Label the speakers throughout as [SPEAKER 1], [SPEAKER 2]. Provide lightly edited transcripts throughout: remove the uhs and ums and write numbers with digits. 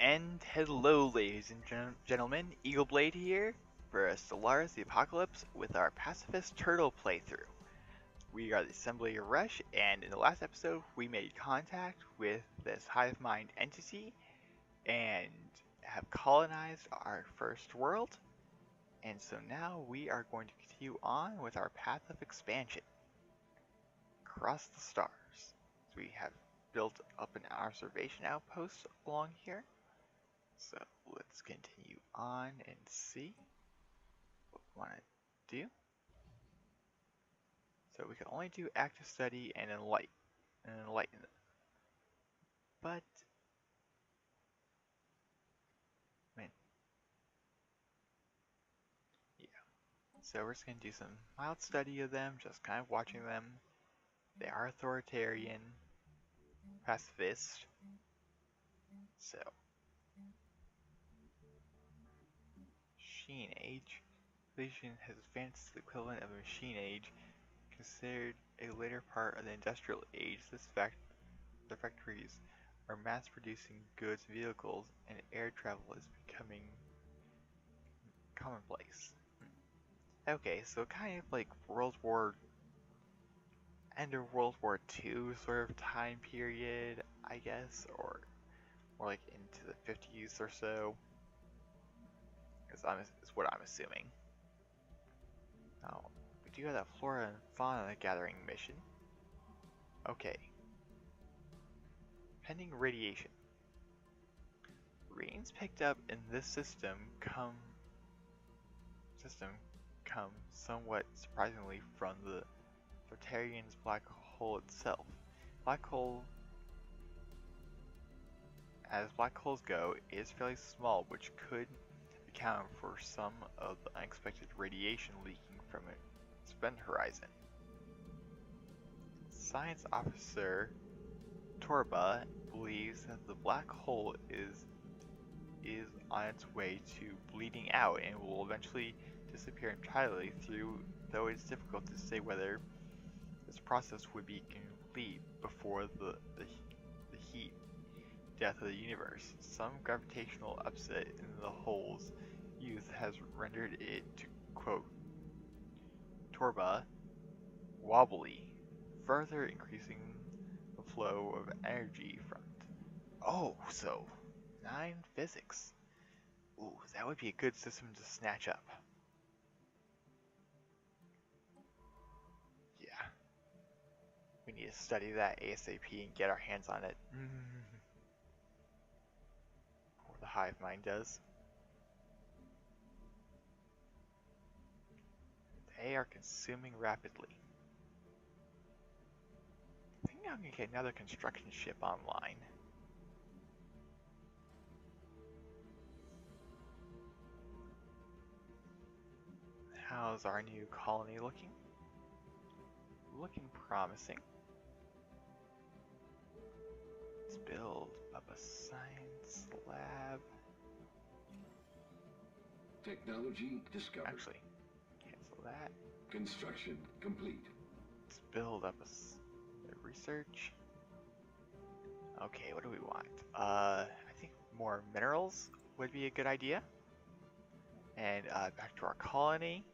[SPEAKER 1] And hello, ladies and gentlemen, Eagleblade here for Stellaris the Apocalypse with our Pacifist Turtle playthrough. We are the Assembly Rush, and in the last episode, we made contact with this hive mind entity and have colonized our first world. And so now we are going to continue on with our path of expansion across the stars. So we have built up an observation outpost along here. So let's continue on and see what we want to do. So we can only do active study and enlighten them. But man, yeah. So we're just gonna do some mild study of them, just kind of watching them. They are authoritarian, pacifist. So machine age. Civilization has advanced to the equivalent of a machine age, considered a later part of the industrial age. The factories are mass-producing goods and vehicles, and air travel is becoming commonplace. Okay, so kind of like end of World War II sort of time period, I guess, or more like into the 50s or so, is what I'm assuming. Now, we do have that flora and fauna gathering mission. Okay. Pending radiation. Readings picked up in this system come somewhat surprisingly from the Fortarian's black hole itself. Black hole, as black holes go, is fairly small, which could account for some of the unexpected radiation leaking from its event horizon. Science officer Torba believes that the black hole is on its way to bleeding out and will eventually disappear entirely, though it's difficult to say whether this process would be complete before the heat death of the universe. Some gravitational upset in the hole's youth has rendered it, to quote Torba, wobbly, further increasing the flow of energy from it. Oh, so 9 physics. Ooh, that would be a good system to snatch up. Yeah. We need to study that ASAP and get our hands on it. Or the hive mind does. They are consuming rapidly. I think I'm gonna get another construction ship online. How's our new colony looking? Looking promising. Let's build up a science lab.
[SPEAKER 2] Technology discovered.
[SPEAKER 1] Actually, cancel that.
[SPEAKER 2] Construction complete.
[SPEAKER 1] Let's build up a research. Okay, what do we want? I think more minerals would be a good idea. And back to our colony.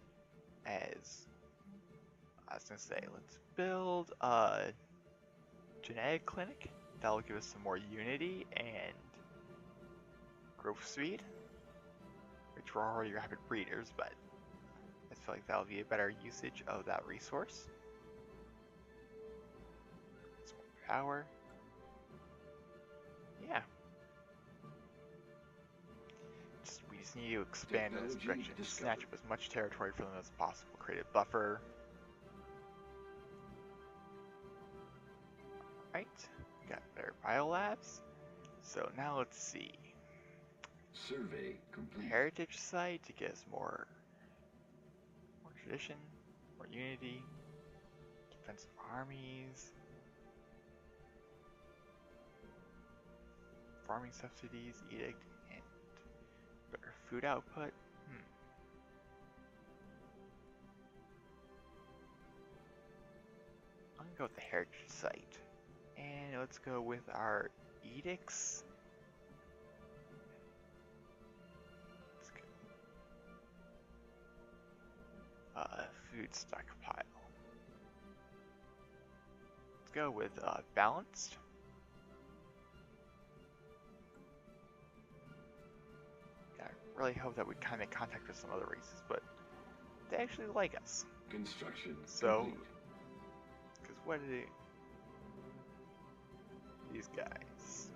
[SPEAKER 1] As I was gonna say, let's build a genetic clinic. That'll give us some more unity and growth speed, which we're already rapid breeders, but I feel like that'll be a better usage of that resource. Some more power. Yeah. We just need to expand in this direction. Snatch up as much territory from them as possible. Create a buffer. Right. Got better biolabs. So now let's see.
[SPEAKER 2] Survey complete.
[SPEAKER 1] Heritage site to get us more tradition, more unity, defensive armies, farming subsidies, edict, and better food output. I'm gonna go with the heritage site. And let's go with our edicts. food stockpile. Let's go with balanced. I really hope that we kind of make contact with some other races, but they actually like us.
[SPEAKER 2] Construction
[SPEAKER 1] So,
[SPEAKER 2] complete.
[SPEAKER 1] because what are these guys?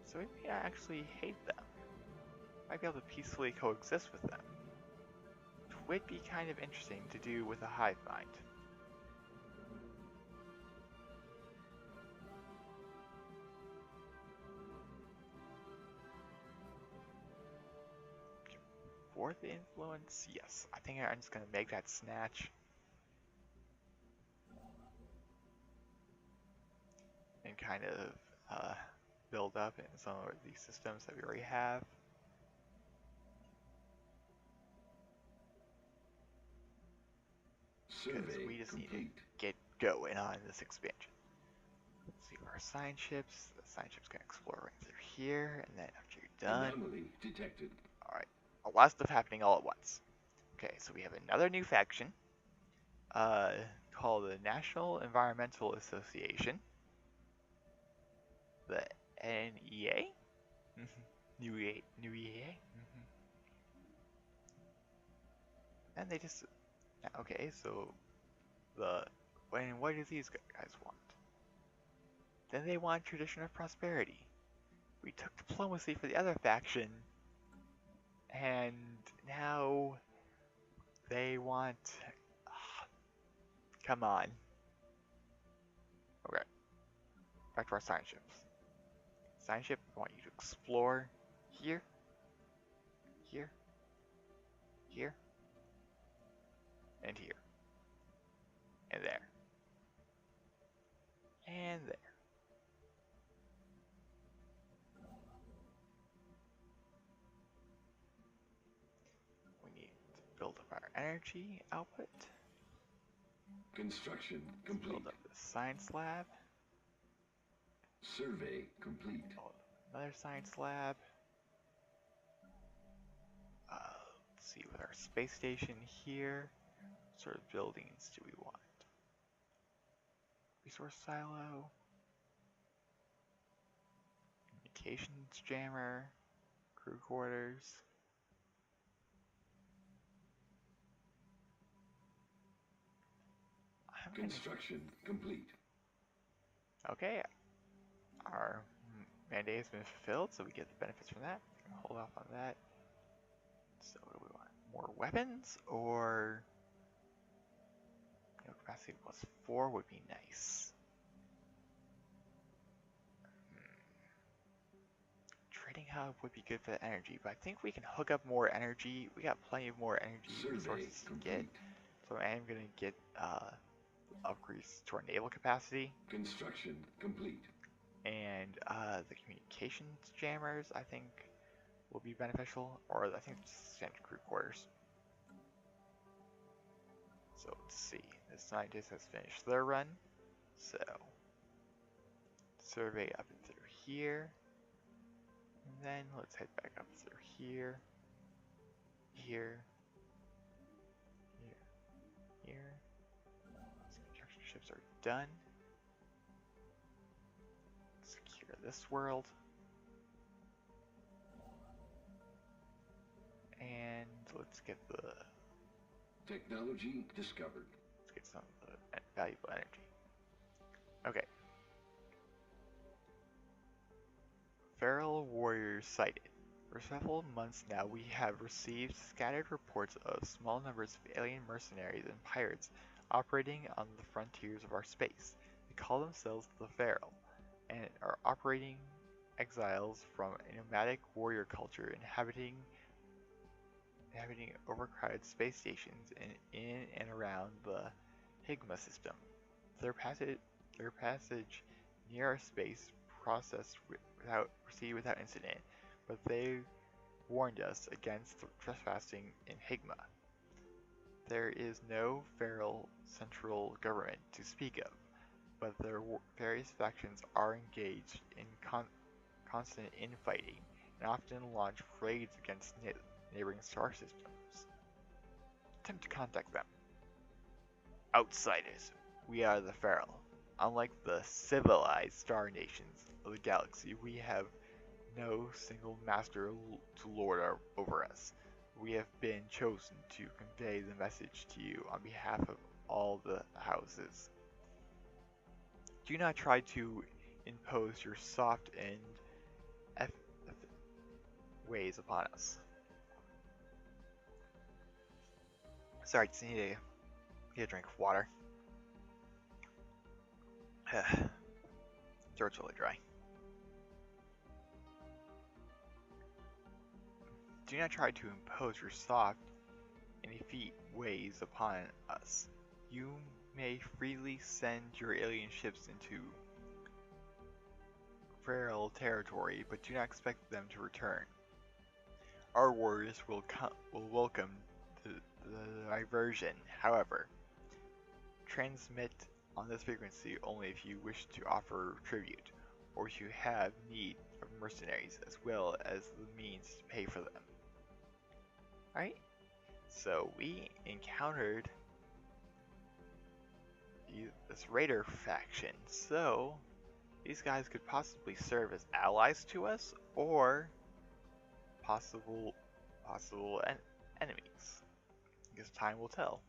[SPEAKER 1] So we may actually hate them. Might be able to peacefully coexist with them. It would be kind of interesting to do with a hive mind. Fourth influence? Yes. I think I'm just going to make that snatch. And kind of build up in some of these systems that we already have. Because we just need to get going on this expansion. Let's see our science ships. The science ships can explore right through here, and then after you're done.
[SPEAKER 2] Anomaly detected.
[SPEAKER 1] Alright, a lot of stuff happening all at once. Okay, so we have another new faction called the National Environmental Association. The NEA? New EA? And they just... Okay, so what do these guys want? Then they want tradition of prosperity. We took diplomacy for the other faction, and now they want... come on. Okay, back to our science ships. Science ship, I want you to explore here, here, here, and here, and there, and there. We need to build up our energy output.
[SPEAKER 2] Construction complete.
[SPEAKER 1] Build up the science lab.
[SPEAKER 2] Survey complete.
[SPEAKER 1] Oh, another science lab. Let's see, with our space station here, what sort of buildings do we want? Resource silo. Communications jammer. Crew quarters.
[SPEAKER 2] Construction complete.
[SPEAKER 1] Okay, our mandate has been fulfilled, so we get the benefits from that. Hold off on that. So what do we want? More weapons, or capacity +4 would be nice. Trading hub would be good for the energy, but I think we can hook up more energy. We got plenty of more energy resources to get. So I am gonna get upgrades to our naval capacity.
[SPEAKER 2] Construction complete.
[SPEAKER 1] And the communications jammers, I think, will be beneficial, or I think just standard crew quarters. So let's see, the scientist has finished their run, so survey up and through here, and then let's head back up through here, here, here. Construction ships are done. Secure this world. And let's get the...
[SPEAKER 2] Technology discovered.
[SPEAKER 1] Let's get some of the valuable energy. Okay. Feral warriors sighted. For several months now, we have received scattered reports of small numbers of alien mercenaries and pirates operating on the frontiers of our space. They call themselves the Feral, and are operating exiles from a nomadic warrior culture inhabiting overcrowded space stations in and around the Higma system. Their passage near our space proceeded without incident, but they warned us against trespassing in Higma. There is no feral central government to speak of, but their various factions are engaged in constant infighting and often launch raids against neighboring star systems. Attempt to contact them. Outsiders, we are the feral. Unlike the civilized star nations of the galaxy, we have no single master to lord over us. We have been chosen to convey the message to you on behalf of all the houses. Do not try to impose your soft and ways upon us. Sorry, just need to get a drink of water. Throat's really dry. Do not try to impose your soft and effete ways upon us. You may freely send your alien ships into feral territory, but do not expect them to return. Our warriors will welcome the diversion. However, transmit on this frequency only if you wish to offer tribute, or if you have need of mercenaries as well as the means to pay for them. Alright, so we encountered this raider faction, so these guys could possibly serve as allies to us, or possible enemies. I guess time will tell.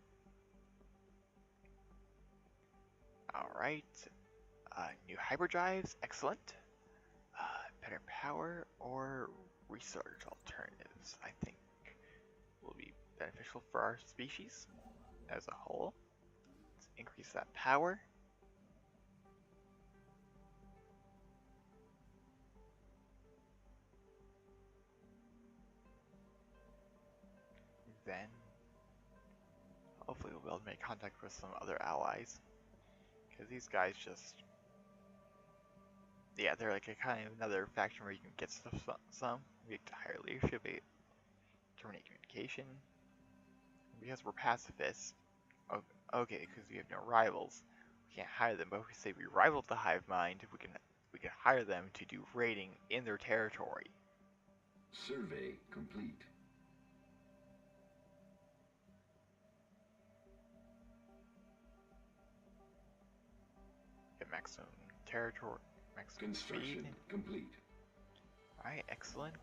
[SPEAKER 1] Alright, new hyperdrives, excellent. Better power or research alternatives, I think, will be beneficial for our species as a whole. Let's increase that power. Then, hopefully we'll be able to make contact with some other allies. Because these guys just... yeah, they're like a kind of another faction where you can get some. We get to higher leadership, terminate communication. Because we're pacifists, okay, because we have no rivals, we can't hire them. But if we say we rival the hive mind, we can hire them to do raiding in their territory.
[SPEAKER 2] Survey complete.
[SPEAKER 1] Get maximum territory, maximum
[SPEAKER 2] Construction
[SPEAKER 1] speed.
[SPEAKER 2] complete.
[SPEAKER 1] Alright, excellent.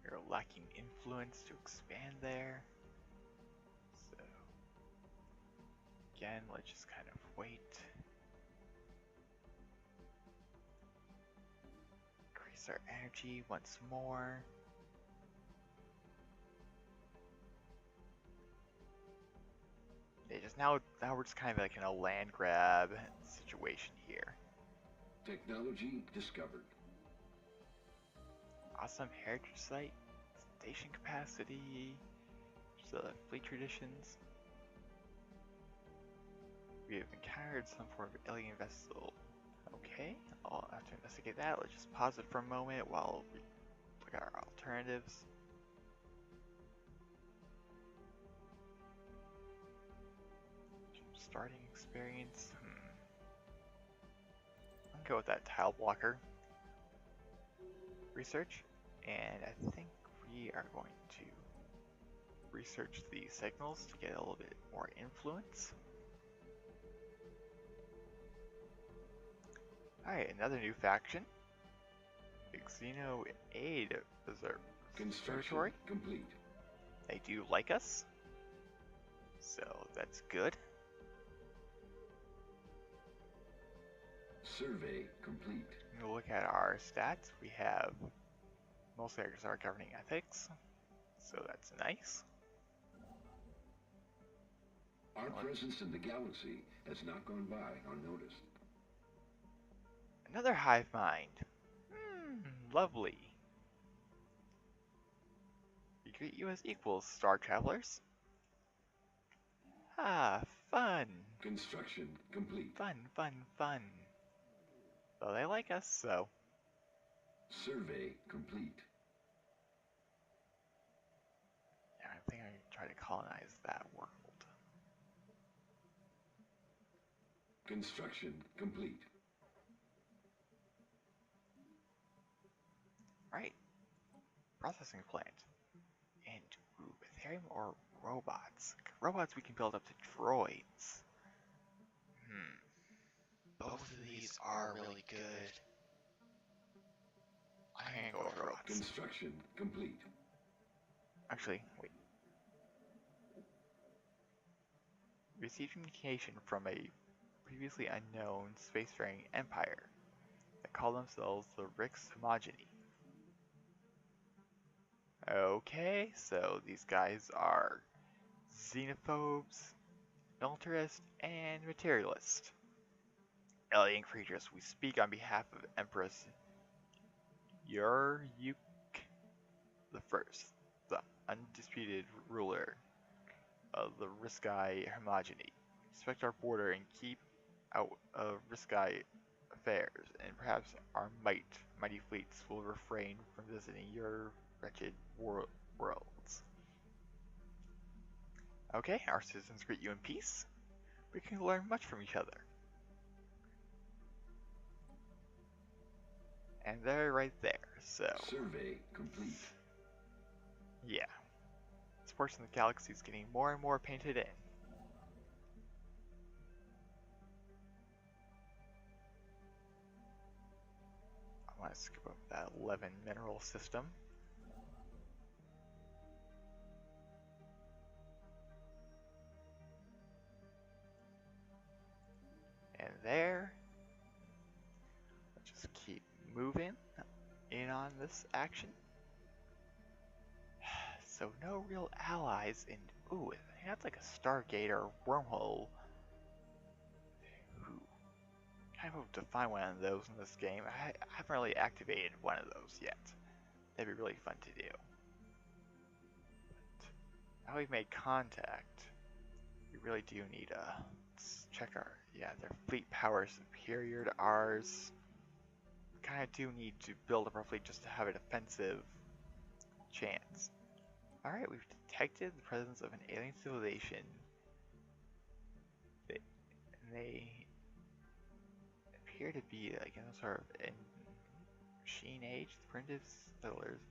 [SPEAKER 1] We're lacking influence to expand there. So, again, let's just kind of wait. Increase our energy once more. Now we're just kind of like in a land grab situation here.
[SPEAKER 2] Technology discovered.
[SPEAKER 1] Awesome heritage site, station capacity, fleet traditions. We have encountered some form of alien vessel. Okay, I'll have to investigate that. Let's just pause it for a moment while we look at our alternatives. Starting experience. I'll go with that tile blocker. Research, and I think we are going to research the signals to get a little bit more influence. Alright, another new faction. Xeno Aid Observatory.
[SPEAKER 2] Complete.
[SPEAKER 1] They do like us, so that's good.
[SPEAKER 2] Survey complete.
[SPEAKER 1] We'll look at our stats. We have most characters are governing ethics, so that's nice.
[SPEAKER 2] Our presence in the galaxy has not gone by unnoticed.
[SPEAKER 1] Another hive mind. Lovely. We greet you as equals, star travelers. Ah, fun.
[SPEAKER 2] Construction complete.
[SPEAKER 1] Fun, fun, fun. Well, they like us, so.
[SPEAKER 2] Survey complete.
[SPEAKER 1] Yeah, I think I can try to colonize that world.
[SPEAKER 2] Construction complete.
[SPEAKER 1] processing plant. And ooh, Ethereum or robots? Robots we can build up to droids. Both of these are really good. I'm gonna go with robots.
[SPEAKER 2] Construction complete.
[SPEAKER 1] Actually, wait. Received communication from a previously unknown spacefaring empire that call themselves the Rix Homogeny. Okay, so these guys are xenophobes, militarists, and materialists. Alien creatures, we speak on behalf of Empress Yuryuk the First, the undisputed ruler of the Riskai Homogeny. Respect our border and keep out of Riskai affairs, and perhaps our mighty fleets will refrain from visiting your wretched worlds. Okay, our citizens greet you in peace. We can learn much from each other. And they're right there, so...
[SPEAKER 2] Survey complete.
[SPEAKER 1] Yeah. This portion of the galaxy is getting more and more painted in. I want to skip up that 11 mineral system. And there. Let's just keep moving in on this action. So no real allies in... Ooh, that's like a Stargate or wormhole. Ooh. Kind of hope to find one of those in this game. I haven't really activated one of those yet. That'd be really fun to do. But now we've made contact. We really do need let's check our... Yeah, their fleet power is superior to ours. Kind of do need to build up our fleet just to have a defensive chance. Alright, we've detected the presence of an alien civilization. They appear to be like in a sort of machine age. The primitive settlers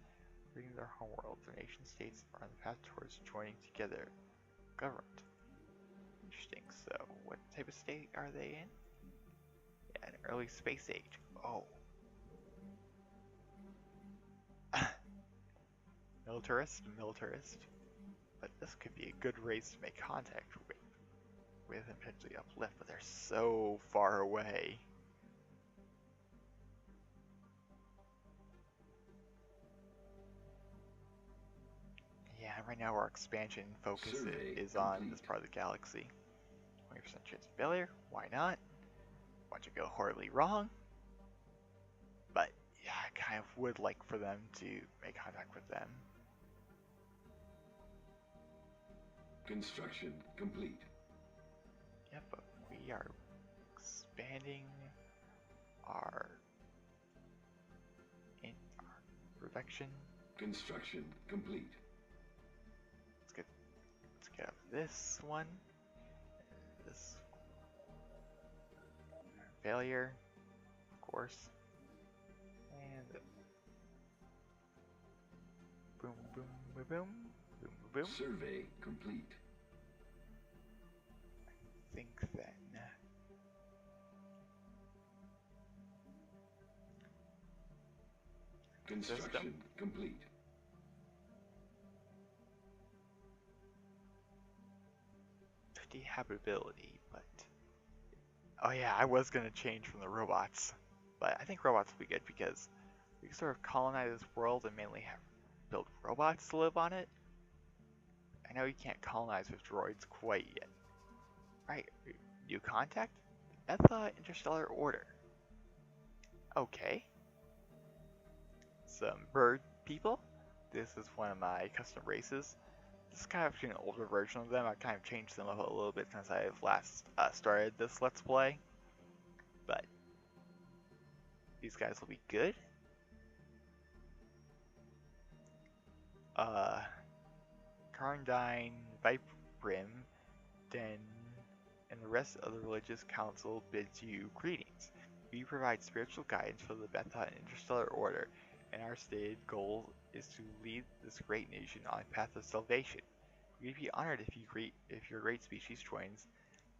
[SPEAKER 1] bringing their homeworlds. Their nation states are on the path towards joining together. Government. Interesting. So, what type of state are they in? Yeah, an early space age. Oh. Militarist. But this could be a good race to make contact with and potentially uplift, but they're so far away. Yeah, right now our expansion focus is on this part of the galaxy. 20% chance of failure, why not? Watch it go horribly wrong. But yeah, I kind of would like for them to make contact with them.
[SPEAKER 2] Construction complete.
[SPEAKER 1] Yeah, but we are expanding our production.
[SPEAKER 2] Construction complete.
[SPEAKER 1] Let's get up this one. This failure, of course. And boom, boom, boom, boom, boom, boom.
[SPEAKER 2] Survey complete.
[SPEAKER 1] I think then.
[SPEAKER 2] Construction complete.
[SPEAKER 1] Habitability, but oh yeah, I was gonna change from the robots, but I think robots will be good because we can sort of colonize this world and mainly build robots to live on it. I know you can't colonize with droids quite yet. Right, new contact? Betha Interstellar Order. Okay. Some bird people. This is one of my custom races. This is kind of an older version of them. I kind of changed them up a little bit since I've last started this Let's Play. But these guys will be good. Karndine, Viprim, Den, and the rest of the religious council bids you greetings. We provide spiritual guidance for the Betha Interstellar Order, and our stated goal is to lead this great nation on a path of salvation. We'd be honored if your great species joins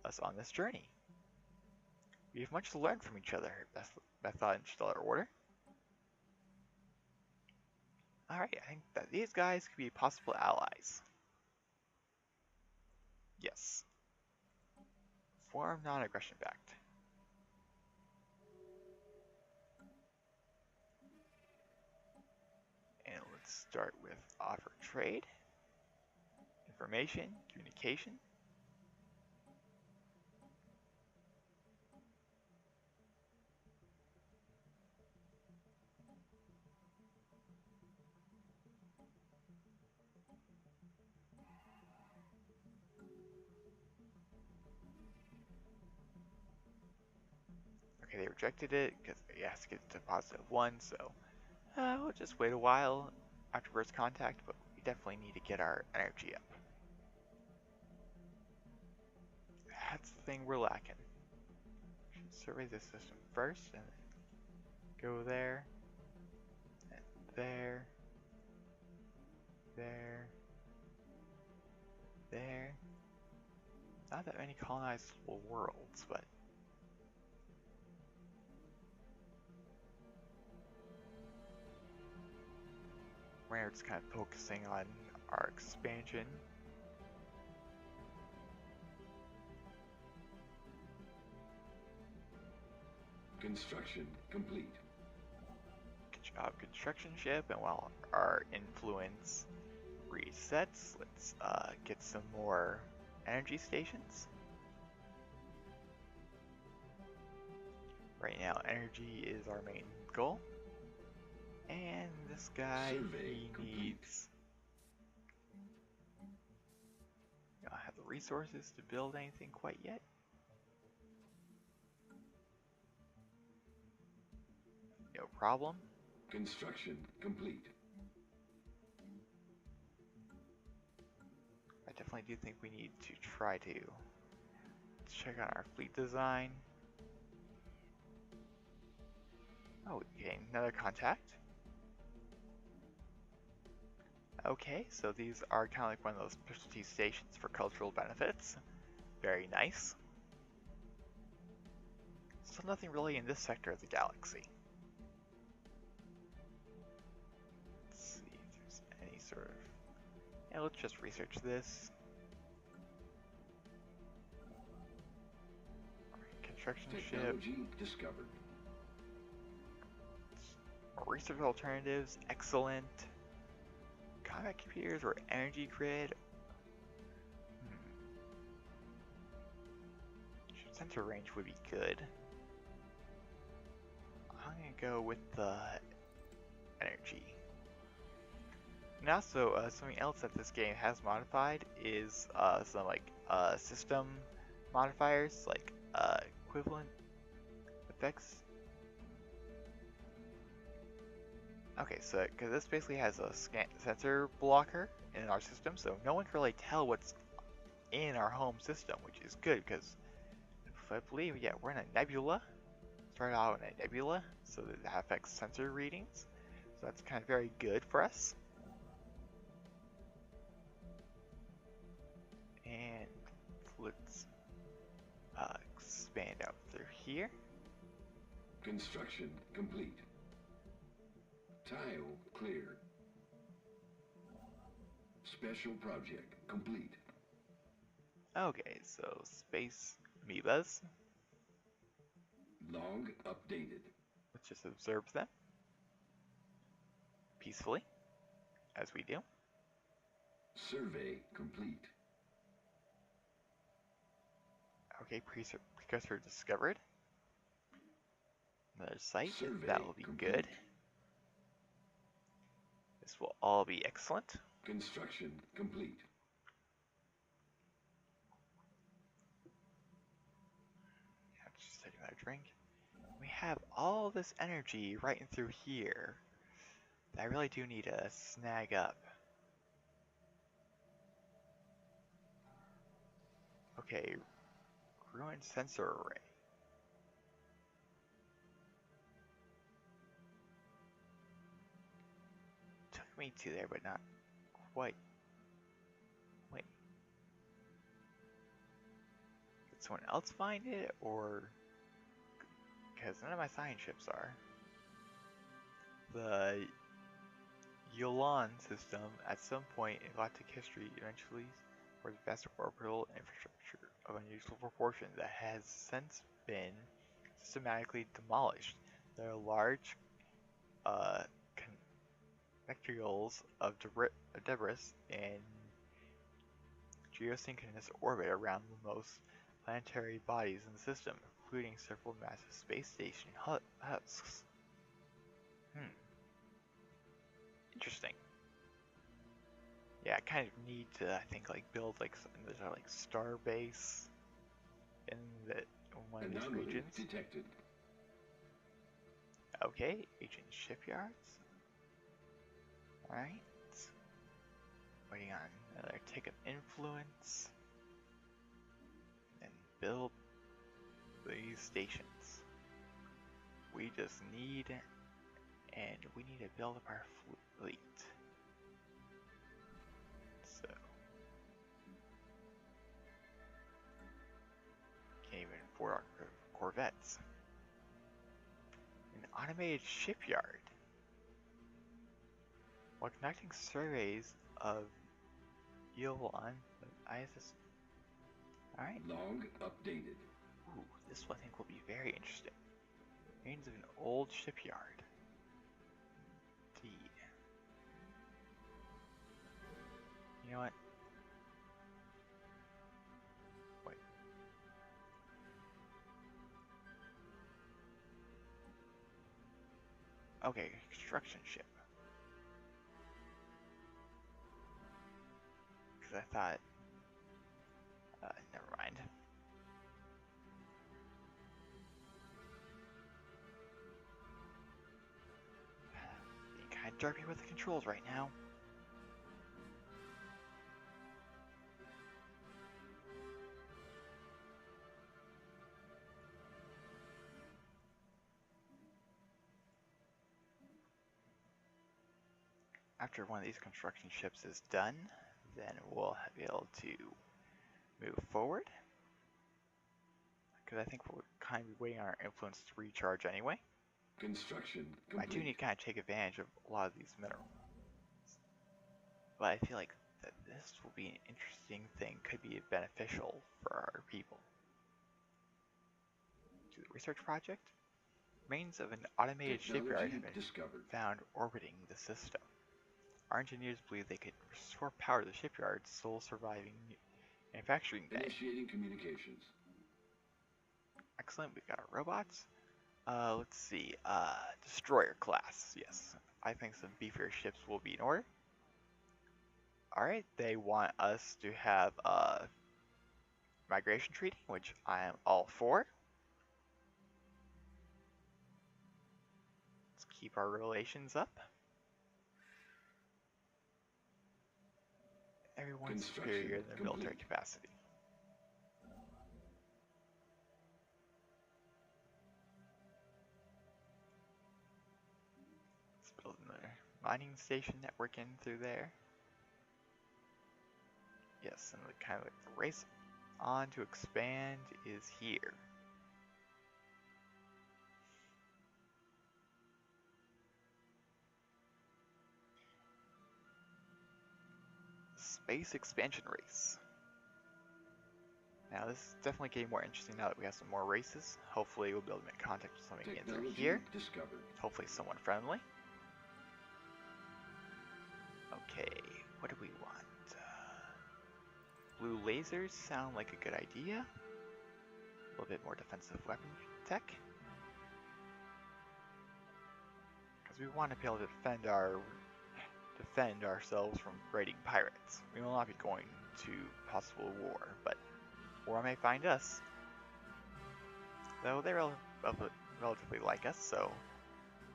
[SPEAKER 1] us on this journey. We have much to learn from each other, Method and Stellar Order. Alright, I think that these guys could be possible allies. Yes. Form non-aggression pact. And let's start with offer trade, information, communication. Okay, they rejected it because it has to get to +1, so we'll just wait a while after first contact, but we definitely need to get our energy up. That's the thing we're lacking. Should survey this system first, and then go there, and there, there, there. Not that many colonizable worlds, but we're just kind of focusing on our expansion.
[SPEAKER 2] Construction complete.
[SPEAKER 1] Good job, construction ship. And while our influence resets, let's get some more energy stations. Right now, energy is our main goal. And this guy, he needs... I don't have the resources to build anything quite yet. No problem.
[SPEAKER 2] Construction complete.
[SPEAKER 1] I definitely do think we need to try to check out our fleet design. Oh, getting another contact. Okay, so these are kind of like one of those specialty stations for cultural benefits. Very nice. So nothing really in this sector of the galaxy. Let's see if there's any sort of... Yeah, let's just research this. Construction
[SPEAKER 2] Technology
[SPEAKER 1] ship.
[SPEAKER 2] discovered.
[SPEAKER 1] Research alternatives, excellent. Combat computers or energy grid. Sensor range would be good. I'm gonna go with the energy. And also, something else that this game has modified is some like system modifiers, like equivalent effects. Okay, so because this basically has a sensor blocker in our system, so no one can really tell what's in our home system, which is good because if I believe, yeah, we're in a nebula. Start out in a nebula, so that affects sensor readings. So that's kind of very good for us. And let's expand out through here.
[SPEAKER 2] Construction complete. Tile clear. Special project complete.
[SPEAKER 1] Okay, so space amoebas.
[SPEAKER 2] Log updated.
[SPEAKER 1] Let's just observe them peacefully, as we do.
[SPEAKER 2] Survey complete.
[SPEAKER 1] Okay, precursor discovered. Another site,
[SPEAKER 2] Survey
[SPEAKER 1] that will be
[SPEAKER 2] complete.
[SPEAKER 1] good. This will all be excellent.
[SPEAKER 2] Construction complete.
[SPEAKER 1] Yeah, just take another drink. We have all this energy right in through here that I really do need to snag up. Okay, ruined sensor array. coming to there, but not quite. Wait. Did someone else find it, or... Because none of my science ships are. The Yulan system, at some point in galactic history, eventually was a vast orbital infrastructure of unusual proportion that has since been systematically demolished. There are large connectrials of debris in geosynchronous orbit around the most planetary bodies in the system, including several massive space station husks. Interesting. Yeah, I kind of need to, I think, like build like there's like star base in one of these regions.
[SPEAKER 2] Detected.
[SPEAKER 1] Okay, agent shipyards. Alright. Waiting on another take of influence. And build these stations. We just need, and we need to build up our fleet. So, can't even afford our corvettes. An automated shipyard. While conducting surveys of Yulan, ISS. Alright.
[SPEAKER 2] Log updated.
[SPEAKER 1] Ooh, this one I think will be very interesting. Remains of an old shipyard. Indeed. You know what? Wait. Okay, construction ship. Because I thought... never mind. Being kind of derpy with the controls right now. After one of these construction ships is done, then we'll be able to move forward. Because I think we'll kind of be waiting on our influence to recharge anyway.
[SPEAKER 2] Construction complete.
[SPEAKER 1] I do need to kind of take advantage of a lot of these minerals. But I feel like that this will be an interesting thing, could be beneficial for our people. To the research project, remains of an automated shipyard have been found orbiting the system. Our engineers believe they could restore power to the shipyard's sole surviving manufacturing bay.
[SPEAKER 2] Initiating communications.
[SPEAKER 1] Excellent, we've got our robots. Let's see, destroyer class, yes. I think some beefier ships will be in order. Alright, they want us to have a migration treaty, which I am all for. Let's keep our relations up. Everyone's superior in their military capacity. Let's build another mining station network in through there. Yes, and the kind of like the race on to expand is here. Space expansion race. Now this is definitely getting more interesting now that we have some more races. Hopefully we'll be able to make contact with somebody in through here. Hopefully someone friendly. Okay, what do we want? Blue lasers sound like a good idea. A little bit more defensive weapon tech. Because we want to be able to defend ourselves from raiding pirates. We will not be going to possible war, but war may find us. Though they relatively like us, so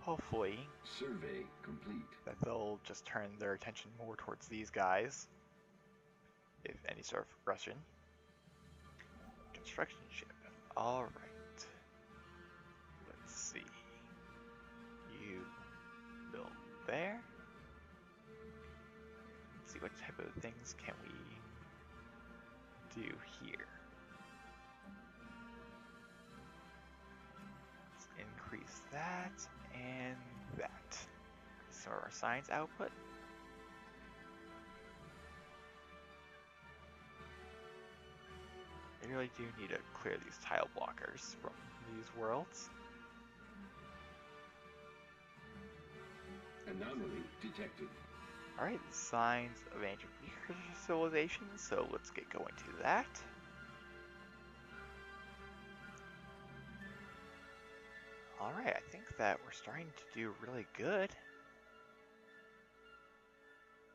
[SPEAKER 1] hopefully
[SPEAKER 2] survey complete.
[SPEAKER 1] That they'll just turn their attention more towards these guys, if any sort of aggression. Construction ship. Alright. Let's see. You build there. what type of things can we do here? Let's increase that and that. So our science output. I really do need to clear these tile blockers from these worlds.
[SPEAKER 2] Anomaly detected.
[SPEAKER 1] Alright, signs of ancient civilization, so let's get going to that. Alright, I think that we're starting to do really good.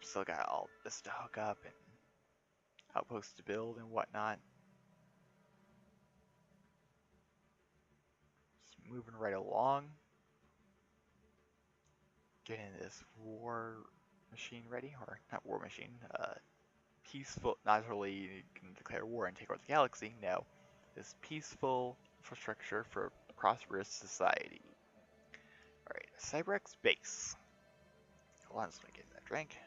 [SPEAKER 1] Still got all this to hook up and outposts to build and whatnot. Just moving right along. Getting this war machine ready, or not war machine, peaceful, not really you can declare war and take over the galaxy, no. This peaceful infrastructure for a prosperous society. Alright, Cyberx base. Hold on, let's get that drink.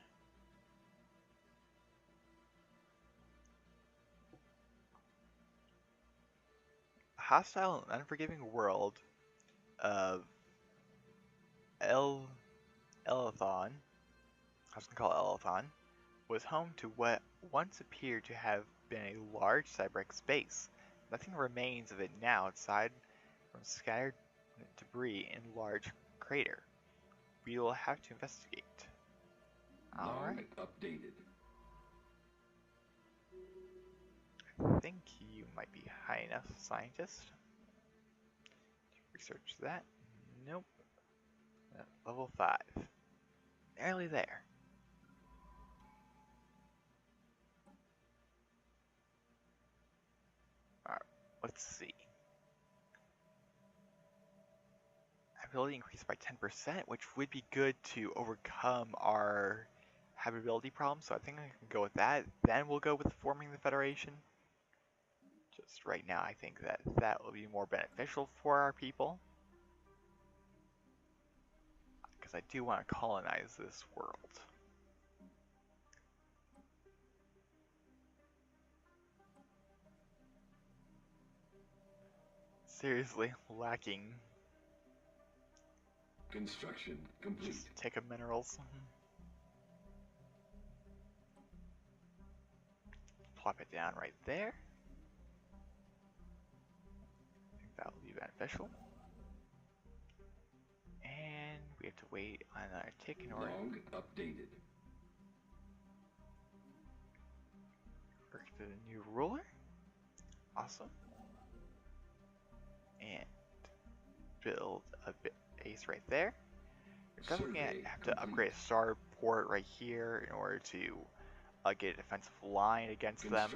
[SPEAKER 1] A hostile and unforgiving world of Elathon, I was gonna call it Elathon, was home to what once appeared to have been a large Cyberx base. Nothing remains of it now aside from scattered debris in large crater. We will have to investigate. Alright.
[SPEAKER 2] Updated.
[SPEAKER 1] I think you might be high enough, scientist. Research that. Nope. Level 5. Nearly there. Alright, let's see. Ability increased by 10%, which would be good to overcome our habitability problem, so I think I can go with that. Then we'll go with forming the Federation. Just right now, I think that that will be more beneficial for our people. Because I do want to colonize this world. Seriously, lacking.
[SPEAKER 2] Construction complete.
[SPEAKER 1] Just take up minerals. Plop it down right there. I think that will be beneficial. And we have to wait on our tick in order.
[SPEAKER 2] Log updated.
[SPEAKER 1] Work to the new ruler. Awesome. And build a base right there. We're definitely going to have to upgrade a star port right here in order to get a defensive line against them.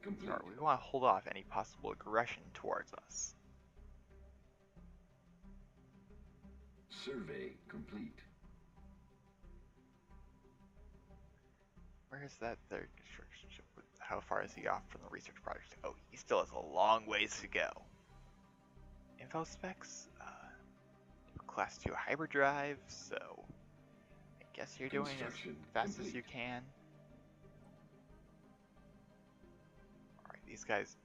[SPEAKER 2] Complete.
[SPEAKER 1] So we want to hold off any possible aggression towards us.
[SPEAKER 2] Survey complete.
[SPEAKER 1] Where is that third construction ship? How far is he off from the research project? Oh, he still has a long ways to go. Info specs, class 2 hyperdrive, so I guess you're doing as fast as you can. Alright, these guys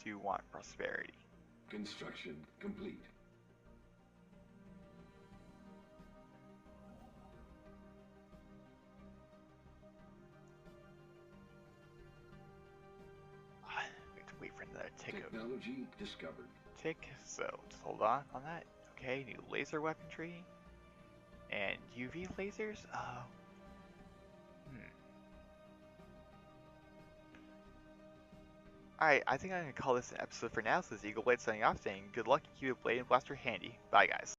[SPEAKER 1] do want prosperity.
[SPEAKER 2] Construction complete.
[SPEAKER 1] We have to wait for another tick.
[SPEAKER 2] Technology discovered.
[SPEAKER 1] Tick, so just hold on that. Okay, new laser weaponry. And UV lasers? Alright, I think I'm going to call this an episode for now. This is Eagle Blade signing off saying good luck and keep a blade and blaster handy. Bye guys.